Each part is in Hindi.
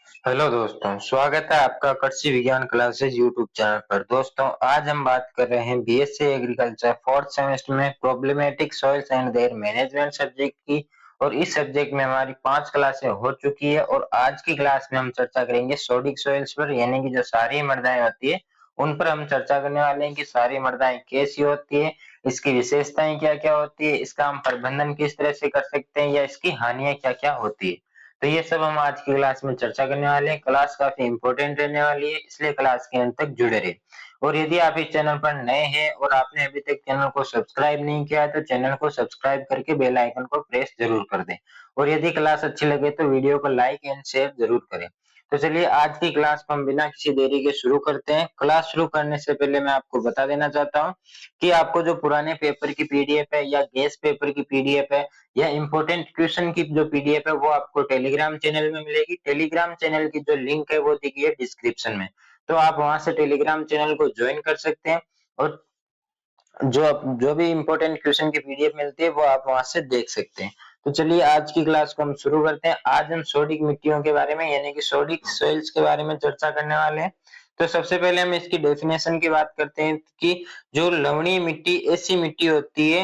हेलो दोस्तों, स्वागत है आपका कृषि विज्ञान क्लासेज यूट्यूब चैनल पर। दोस्तों, आज हम बात कर रहे हैं बीएससी एग्रीकल्चर फोर्थ सेमेस्टर में problematic soils and there management subject की। और इस सब्जेक्ट में हमारी 5 क्लासें हो चुकी है और आज की क्लास में हम चर्चा करेंगे सोडिक सॉइल्स पर, यानी कि जो क्षारीय मृदाएं होती है उन पर हम चर्चा करने वाले हैं कि क्षारीय मृदाएं कैसी होती है, इसकी विशेषताएं क्या क्या होती है, इसका हम प्रबंधन किस तरह से कर सकते हैं या इसकी हानियां क्या क्या होती है। तो ये सब हम आज की क्लास में चर्चा करने वाले हैं। क्लास काफी इंपॉर्टेंट रहने वाली है, इसलिए क्लास के अंत तक जुड़े रहे। और यदि आप इस चैनल पर नए हैं और आपने अभी तक चैनल को सब्सक्राइब नहीं किया है तो चैनल को सब्सक्राइब करके बेल आइकन को प्रेस जरूर कर दें। और यदि क्लास अच्छी लगे तो वीडियो को लाइक एंड शेयर जरूर करें। तो चलिए आज की क्लास को हम बिना किसी देरी के शुरू करते हैं। क्लास शुरू करने से पहले मैं आपको बता देना चाहता हूँ कि आपको जो पुराने पेपर की पीडीएफ है या गेस्ट पेपर की पीडीएफ है या इंपॉर्टेंट क्वेश्चन की जो पीडीएफ है वो आपको टेलीग्राम चैनल में मिलेगी। टेलीग्राम चैनल की जो लिंक है वो दिखी है डिस्क्रिप्शन में, तो आप वहां से टेलीग्राम चैनल को ज्वाइन कर सकते हैं और जो भी इंपॉर्टेंट क्वेश्चन की पीडीएफ मिलती है वो आप वहां से देख सकते हैं। तो चलिए आज की क्लास को हम शुरू करते हैं। आज हम सोडिक मिट्टियों के बारे में यानी कि सोडिक सॉइल्स के बारे में चर्चा करने वाले हैं। तो सबसे पहले हम इसकी डेफिनेशन की बात करते हैं कि जो लवणीय मिट्टी ऐसी मिट्टी होती है,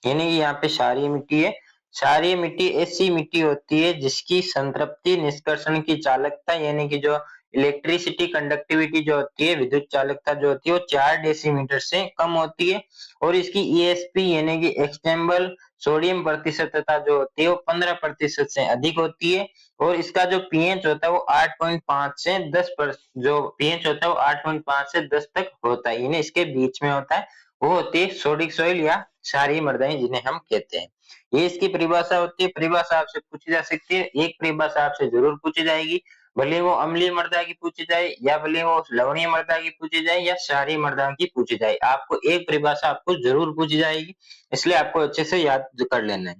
यानी कि यहाँ पे क्षारीय मिट्टी है। क्षारीय मिट्टी ऐसी मिट्टी होती है जिसकी संतृप्ति निष्कर्षण की चालकता यानी कि जो इलेक्ट्रिसिटी कंडक्टिविटी जो होती है, विद्युत चालकता जो होती है वो 4 डेसीमीटर से कम होती है। और इसकी ईएसपी यानी कि एक्सटेम्बल सोडियम प्रतिशतता जो होती है वो 15% से अधिक होती है। और इसका जो पीएच होता है वो 8.5 से 10 पर, जो पीएच होता है वो 8.5 से 10 तक होता है, यानी इसके बीच में होता है। वो होती है सोडिक सॉइल या क्षारीय मृदाएं जिन्हें हम कहते हैं। ये इसकी परिभाषा होती है। परिभाषा आपसे पूछी जा सकती है, एक परिभाषा आपसे जरूर पूछी जाएगी, भले वो अम्लीय मृदा की पूछी जाए या भले वो लवणीय मृदा की पूछी जाए या क्षारीय मृदा की पूछी जाए, आपको एक परिभाषा आपको जरूर पूछी जाएगी, इसलिए आपको अच्छे से याद कर लेना है।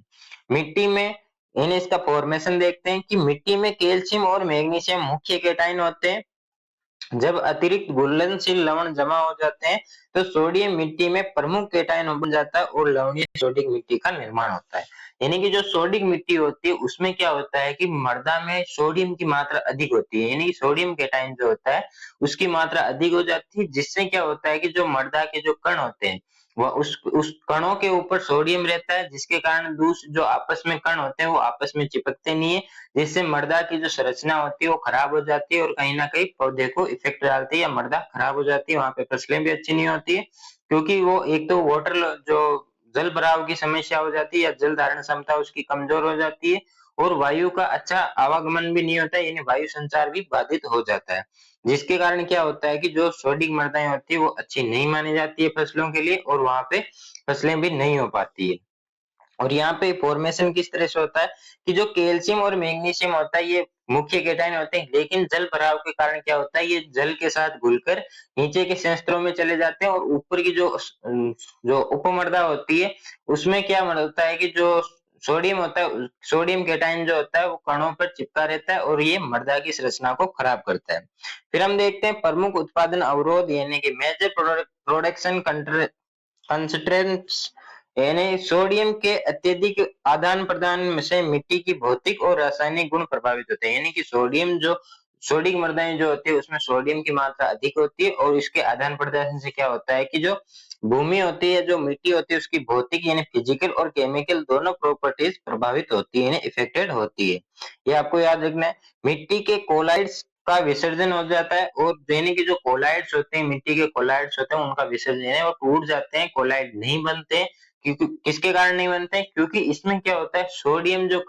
मिट्टी में यानी इसका फॉर्मेशन देखते हैं कि मिट्टी में कैल्शियम और मैग्नीशियम मुख्य केटाइन होते हैं। जब अतिरिक्त घुलनशील लवण जमा हो जाते हैं तो सोडियम मिट्टी में प्रमुख केटायन बन जाता है और लवणीय सोडिक मिट्टी का निर्माण होता है। यानी कि जो सोडिक मिट्टी होती है उसमें क्या होता है कि मृदा में सोडियम की मात्रा अधिक होती है, यानी कि सोडियम केटायन जो होता है उसकी मात्रा अधिक हो जाती है, जिससे क्या होता है कि जो मृदा के जो कण होते हैं वह उस कणों के ऊपर सोडियम रहता है, जिसके कारण दूसरे जो आपस में कण होते हैं वो आपस में चिपकते नहीं है, जिससे मृदा की जो संरचना होती है वो खराब हो जाती है और कहीं ना कहीं पौधे को इफेक्ट डालती है या मृदा खराब हो जाती है। वहां पे फसलें भी अच्छी नहीं होती है, क्योंकि वो एक तो वाटर जो जल भराव की समस्या हो जाती है या जल धारण क्षमता उसकी कमजोर हो जाती है और वायु का अच्छा आवागमन भी नहीं होता है, यानी वायु संचार भी बाधित हो जाता है, जिसके कारण क्या होता है कि जो सोडिक मृदाएं होती है वो अच्छी नहीं मानी जाती है फसलों के लिए और वहां पे फसलें भी नहीं हो पाती है। और यहाँ पे फॉर्मेशन किस तरह से होता है कि जो कैल्शियम और मैग्नीशियम होता है ये मुख्य केटायन होते हैं, लेकिन जल भराव के कारण क्या होता है ये जल के साथ घुलकर नीचे के संस्तरों में चले जाते हैं और ऊपर की जो उपमृदा होती है उसमें क्या होता है कि जो सोडियम होता है, सोडियम केटायन जो होता है वो कणों पर चिपका रहता है और ये मृदा की संरचना को खराब करता है। फिर हम देखते हैं प्रमुख उत्पादन अवरोध यानी कि मेजर प्रोडक्शन कंस्ट्रेंट्स, यानी सोडियम के अत्यधिक आदान प्रदान से मिट्टी की भौतिक और रासायनिक गुण प्रभावित होते हैं, यानी कि सोडियम जो सोडिक मृदाएं जो होती है उसमें सोडियम की मात्रा अधिक होती है और इसके आदान प्रदान से क्या होता है कि जो भूमि होती है, जो मिट्टी होती है उसकी भौतिक यानी फिजिकल और केमिकल दोनों प्रॉपर्टीज प्रभावित होती है, यानी इफेक्टेड होती है। ये आपको याद रखना है। मिट्टी के कोलाइड्स का विसर्जन हो जाता है और यानी कि जो कोलाइड्स होते हैं, मिट्टी के कोलाइड्स होते हैं उनका विसर्जन है वो टूट जाते हैं, कोलाइड नहीं बनते। क्योंकि किसके कारण नहीं बनते, क्योंकि इसमें क्या होता है सोडियम जो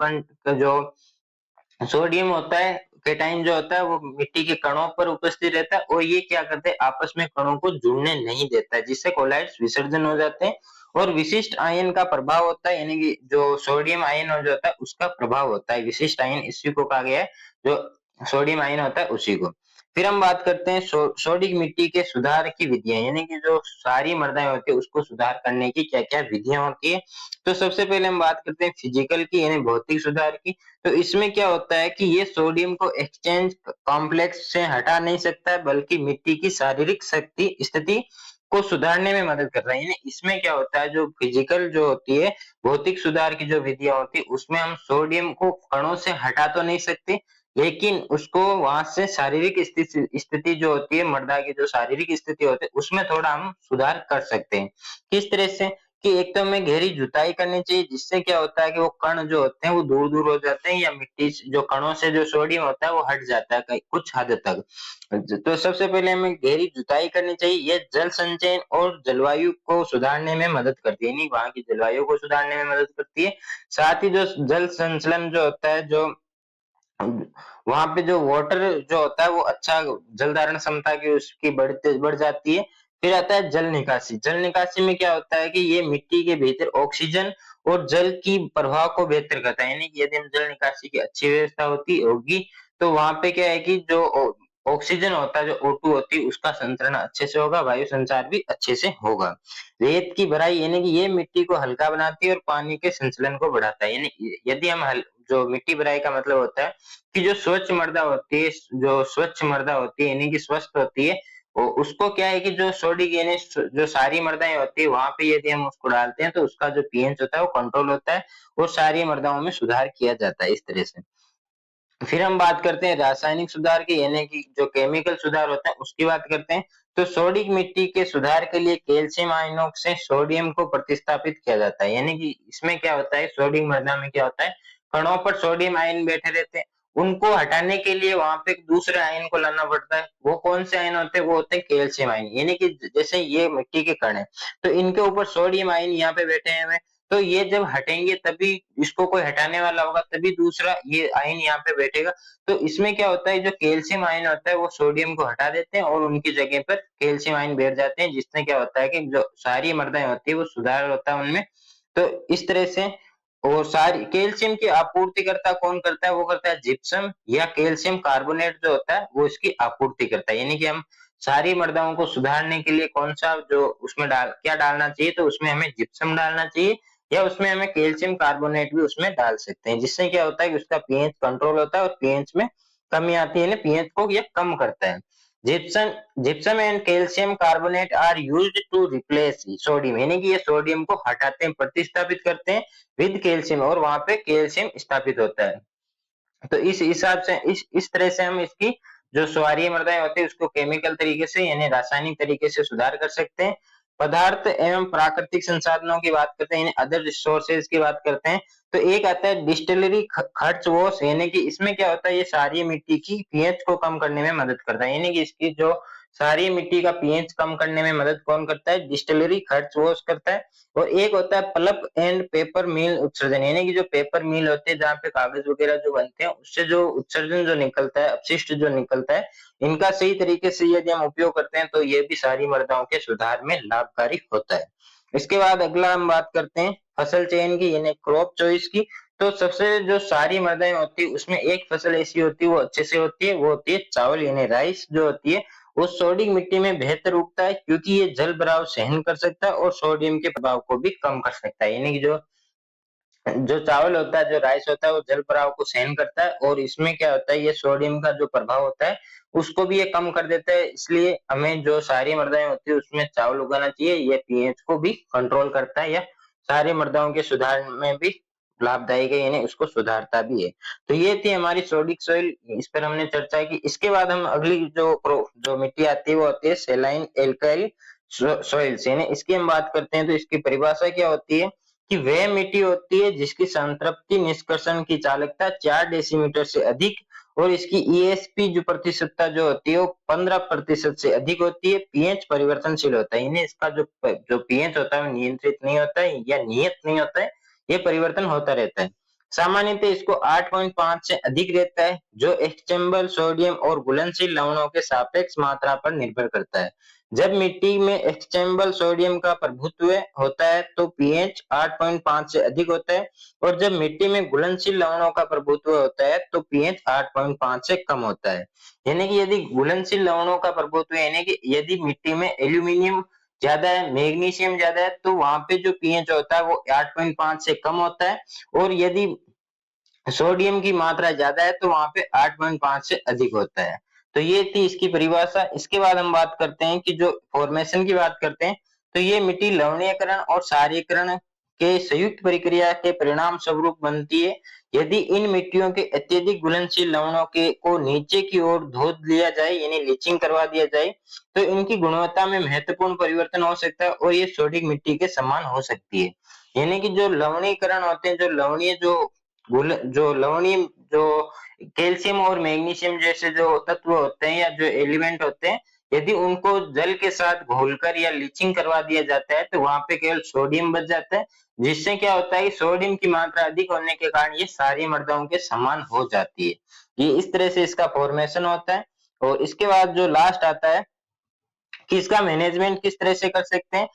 सोडियम होता है केटाइन जो होता है वो मिट्टी के कणों पर उपस्थित रहता है और ये क्या करते हैं आपस में कणों को जुड़ने नहीं देता है, जिससे कोलाइड्स विसर्जन हो जाते हैं। और विशिष्ट आयन का प्रभाव होता है, यानी कि जो सोडियम आयन हो जाता है उसका प्रभाव होता है, विशिष्ट आयन इसी को कहा गया है, जो सोडियम आयन होता है उसी को। फिर हम बात करते हैं सोडिक मिट्टी के सुधार की विधियां, यानी कि जो सारी मृदाएं होती है उसको सुधार करने की क्या क्या विधियां होती है। तो सबसे पहले हम बात करते हैं फिजिकल की यानी भौतिक सुधार की। तो इसमें क्या होता है कि ये सोडियम को एक्सचेंज कॉम्प्लेक्स से हटा नहीं सकता है, बल्कि मिट्टी की शारीरिक शक्ति स्थिति को सुधारने में मदद कर रहा है। यानी इसमें क्या होता है जो फिजिकल जो होती है भौतिक सुधार की जो विधियां होती है उसमें हम सोडियम को कणों से हटा तो नहीं सकते, लेकिन उसको वहां से शारीरिक स्थिति जो होती है, मृदा की जो शारीरिक स्थिति होती है, उसमें थोड़ा हम सुधार कर सकते हैं। किस तरह से कि एक तो हमें गहरी जुताई करनी चाहिए, जिससे क्या होता है कि वो कण जो होते हैं वो दूर दूर हो जाते हैं, या मिट्टी जो कणों से जो सोडियम होता है वो हट जाता है कहीं कुछ हद तक। तो सबसे पहले हमें गहरी जुताई करनी चाहिए। ये जल संचयन और जलवायु को सुधारने में मदद करती है, यानी वहां की जलवायु को सुधारने में मदद करती है। साथ ही जो जल संचलन जो होता है, जो वहां पे जो वाटर जो होता है वो अच्छा जल धारण क्षमता की उसकी बढ़ जाती है। फिर आता है जल निकासी। जल निकासी में क्या होता है कि ये मिट्टी के भीतर ऑक्सीजन और जल की प्रवाह को बेहतर करता है, यानी कि यदि हम जल निकासी की अच्छी व्यवस्था होती होगी तो वहां पे क्या है कि जो ऑक्सीजन होता है, जो O2 होती है, उसका संचरण अच्छे से होगा, वायु संचार भी अच्छे से होगा। रेत की भराई, यानी कि ये मिट्टी को हल्का बनाती है और पानी के संचलन को बढ़ाता है। यानी यदि हम जो मिट्टी भराई का मतलब होता है कि जो स्वच्छ मृदा होती है, जो स्वच्छ मृदा होती है यानी कि स्वस्थ होती है, उसको क्या है कि जो सोडिक यानी जो सारी मृदाएं होती है वहां पे यदि हम उसको डालते हैं तो उसका जो पीएच होता है वो कंट्रोल होता है और सारी मृदाओं में सुधार किया जाता है इस तरह से। फिर हम बात करते हैं रासायनिक सुधार की, यानी कि जो केमिकल सुधार होते हैं उसकी बात करते हैं। तो सोडिक मिट्टी के सुधार के लिए कैल्शियम आयनों से सोडियम को प्रतिस्थापित किया जाता है, यानी कि इसमें क्या होता है, सोडिक मृदा में क्या होता है, कणों पर सोडियम आयन बैठे रहते हैं, उनको हटाने के लिए वहां पे एक दूसरे आयन को लाना पड़ता है। वो कौन से आयन होते हैं, वो होते हैं कैल्शियम आयन। यानी कि जैसे ये मिट्टी के कण है तो इनके ऊपर सोडियम आयन यहाँ पे बैठे हुए, तो ये जब हटेंगे तभी इसको कोई हटाने वाला होगा, तभी दूसरा ये आयन यहाँ पे बैठेगा। तो इसमें क्या होता है, जो कैल्शियम आयन होता है वो सोडियम को हटा देते हैं और उनकी जगह पर कैल्शियम आयन बैठ जाते हैं, जिससे क्या होता है कि जो सारी मृदाएं होती है वो सुधार होता है उनमें। तो इस तरह से, और सारी कैल्शियम की आपूर्ति करता कौन करता है, वो करता है जिप्सम या कैल्शियम कार्बोनेट जो होता है वो इसकी आपूर्ति करता है। यानी कि हम सारी मृदाओं को सुधारने के लिए कौन सा जो उसमें क्या डालना चाहिए, तो उसमें हमें जिप्सम डालना चाहिए या उसमें हमें कैल्शियम कार्बोनेट भी उसमें डाल सकते हैं, जिससे क्या होता है कि उसका पीएच कंट्रोल होता है और पीएच में कमी आती है, पीएच को ये कम करता है। Gypsum gypsum and calcium carbonate are used to replace sodium, यानी कि ये सोडियम को हटाते हैं, प्रतिस्थापित करते हैं विद कैल्शियम, और वहां पे कैल्शियम स्थापित होता है। तो इस हिसाब से इस तरह से हम इसकी जो स्वारीय मृदाएं होती है उसको केमिकल तरीके से यानी रासायनिक तरीके से सुधार कर सकते हैं। पदार्थ एवं प्राकृतिक संसाधनों की बात करते हैं, अदर रिसोर्सेज की बात करते हैं, तो एक आता है डिस्टिलरी खर्च वॉश, यानी कि इसमें क्या होता है, ये सारी मिट्टी की पीएच को कम करने में मदद करता है। यानी कि इसकी जो सारी मिट्टी का पीएच कम करने में मदद कौन करता है, डिस्टिलरी खर्च वॉश करता है। और एक होता है पल्प एंड पेपर मिल उत्सर्जन, यानी कि जो पेपर मिल होते हैं जहाँ पे कागज वगैरह जो बनते हैं उससे जो उत्सर्जन जो निकलता है, अपशिष्ट जो निकलता है, इनका सही तरीके से यदि हम उपयोग करते हैं तो ये भी सारी मृदाओं के सुधार में लाभकारी होता है। इसके बाद अगला हम बात करते हैं फसल चयन की, यानी क्रॉप चॉइस की। तो सबसे जो सारी मृदाएं होती है उसमें एक फसल ऐसी होती है वो अच्छे से होती है, वो होती है चावल, यानी राइस जो होती है वो सोडिक मिट्टी में बेहतर उगता है, क्योंकि ये जल भराव सहन कर सकता है और सोडियम के प्रभाव को भी कम कर सकता है। यानी कि जो जो चावल होता है, जो राइस होता है, वो जल भराव को सहन करता है और इसमें क्या होता है, ये सोडियम का जो प्रभाव होता है उसको भी ये कम कर देता है। इसलिए हमें जो सारी मृदाएं होती है उसमें चावल उगाना चाहिए, ये पीएच को भी कंट्रोल करता है या सारी मृदाओं के सुधार में भी लाभदायक है, यानी उसको सुधारता भी है। तो ये थी हमारी सोडिक सॉइल, इस पर हमने चर्चा की। इसके बाद हम अगली जो मिट्टी आती है वो आती है सेलाइन एल्काइल सॉइल्स, यानी इसकी हम बात करते हैं तो इसकी परिभाषा क्या होती है कि वह मिट्टी होती है जिसकी संतृप्ति निष्कर्षण की चालकता 4 डेसीमीटर से अधिक और इसकी ईएसपी जो प्रतिशतता जो होती है वो 15% से अधिक होती है। पीएच परिवर्तनशील होता है, यानी इसका जो पीएच होता है वो नियंत्रित नहीं होता है या नियत नहीं होता है, ये परिवर्तन होता रहता है। सामान्यतः इसको 8.5 से अधिक रहता है, जो एक्सचेम्बल सोडियम और घुलनशील लवणों के सापेक्ष मात्रा पर निर्भर करता है। जब मिट्टी में एक्सचेम्बल सोडियम का प्रभुत्व होता है तो पीएच 8.5 से अधिक होता है, और जब मिट्टी में घुलनशील लवणों का प्रभुत्व होता है तो पीएच 8.5 से कम होता है। यानी कि यदि घुलनशील लवणों का प्रभुत्व, यानी कि यदि मिट्टी में एल्यूमिनियम ज्यादा है, मैग्नीशियम ज्यादा है, तो वहां पे जो पीएच होता है वो 8.5 से कम होता है, और यदि सोडियम की मात्रा ज्यादा है तो वहां पे 8.5 से अधिक होता है। तो ये थी इसकी परिभाषा। इसके बाद हम बात करते हैं कि जो फॉर्मेशन की बात करते हैं, तो ये मिट्टी लवणीयकरण और क्षारीयकरण के संयुक्त प्रक्रिया के परिणाम स्वरूप बनती है। यदि इन मिट्टियों के अत्यधिक घुलनशील लवणों के को नीचे की ओर धोद लिया जाए यानी लीचिंग करवा दिया जाए तो इनकी गुणवत्ता में महत्वपूर्ण परिवर्तन हो सकता है और ये सोडिक मिट्टी के समान हो सकती है। यानी कि जो लवणीकरण होते हैं, जो लवणीय जो लवणीय जो कैल्शियम और मैग्नीशियम जैसे जो तत्व होते हैं या जो एलिमेंट होते हैं, यदि उनको जल के साथ घोलकर या लीचिंग करवा दिया जाता है तो वहां पे केवल सोडियम बच जाता है, जिससे क्या होता है कि सोडियम की मात्रा अधिक होने के कारण ये सारी मृदाओं के समान हो जाती है। ये इस तरह से इसका फॉर्मेशन होता है। और इसके बाद जो लास्ट आता है कि इसका मैनेजमेंट किस तरह से कर सकते हैं,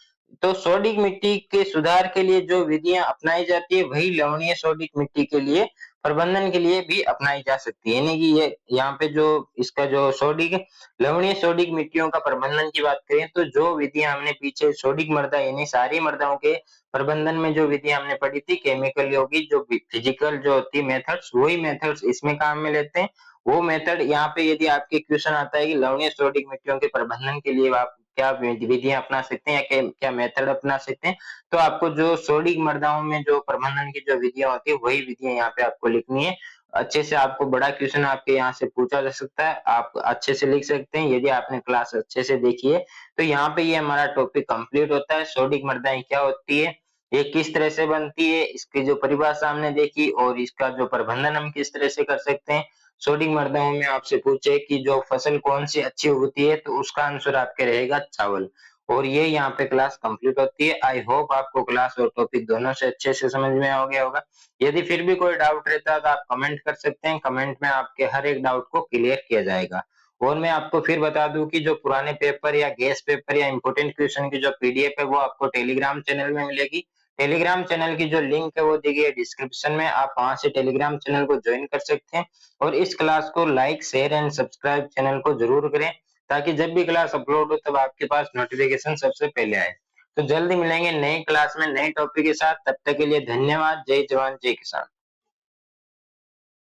तो सोडिक मिट्टी के सुधार के लिए जो विधियां अपनाई जाती है वही लवणीय सोडिक मिट्टी के लिए प्रबंधन के लिए भी अपनाई जा सकती है। यानी कि ये यहाँ पे जो इसका जो सोडिक लवणीय सोडिक मिट्टियों का प्रबंधन की बात करें तो जो विधियां हमने पीछे सोडिक मृदा यानी सारी मृदाओं के प्रबंधन में जो विधियां हमने पढ़ी थी केमिकल योगी जो फिजिकल जो होती मेथड्स, वही मेथड्स इसमें काम में लेते हैं। वो मेथड यहाँ पे यदि आपके क्वेश्चन आता है कि लवणीय सोडिक मिट्टियों के प्रबंधन के लिए आप क्या विधियां अपना सकते हैं या क्या मेथड अपना सकते हैं, तो आपको जो सोडिक मृदाओं में जो प्रबंधन की जो विधियां होती है वही विधियां यहाँ पे आपको लिखनी है। अच्छे से आपको बड़ा क्वेश्चन आपके यहाँ से पूछा जा सकता है, आप अच्छे से लिख सकते हैं यदि आपने क्लास अच्छे से देखी है। तो यहाँ पे ये हमारा टॉपिक कंप्लीट होता है। सोडिक मृदाएं क्या होती है, ये किस तरह से बनती है, इसकी जो परिभाषा हमने देखी और इसका जो प्रबंधन हम किस तरह से कर सकते हैं। सोडिक मृदाओं में आपसे पूछे कि जो फसल कौन सी अच्छी उगती है तो उसका आंसर आपके रहेगा चावल। और ये यहाँ पे क्लास कंप्लीट होती है। आई होप आपको क्लास और टॉपिक दोनों से अच्छे से समझ में आ गया होगा। यदि फिर भी कोई डाउट रहता है तो आप कमेंट कर सकते हैं, कमेंट में आपके हर एक डाउट को क्लियर किया जाएगा। और मैं आपको फिर बता दूं कि जो पुराने पेपर या गेस्ट पेपर या इंपोर्टेंट क्वेश्चन की जो पीडीएफ है वो आपको टेलीग्राम चैनल में मिलेगी। टेलीग्राम चैनल की जो लिंक है वो दी गई है डिस्क्रिप्शन में, आप वहां से टेलीग्राम चैनल को ज्वाइन कर सकते हैं। और इस क्लास को like share and subscribe channel को जरूर करें ताकि जब भी क्लास अपलोड हो तब आपके पास नोटिफिकेशन सबसे पहले आए। तो जल्दी मिलेंगे नई क्लास में नए टॉपिक के साथ, तब तक के लिए धन्यवाद। जय जवान जय किसान।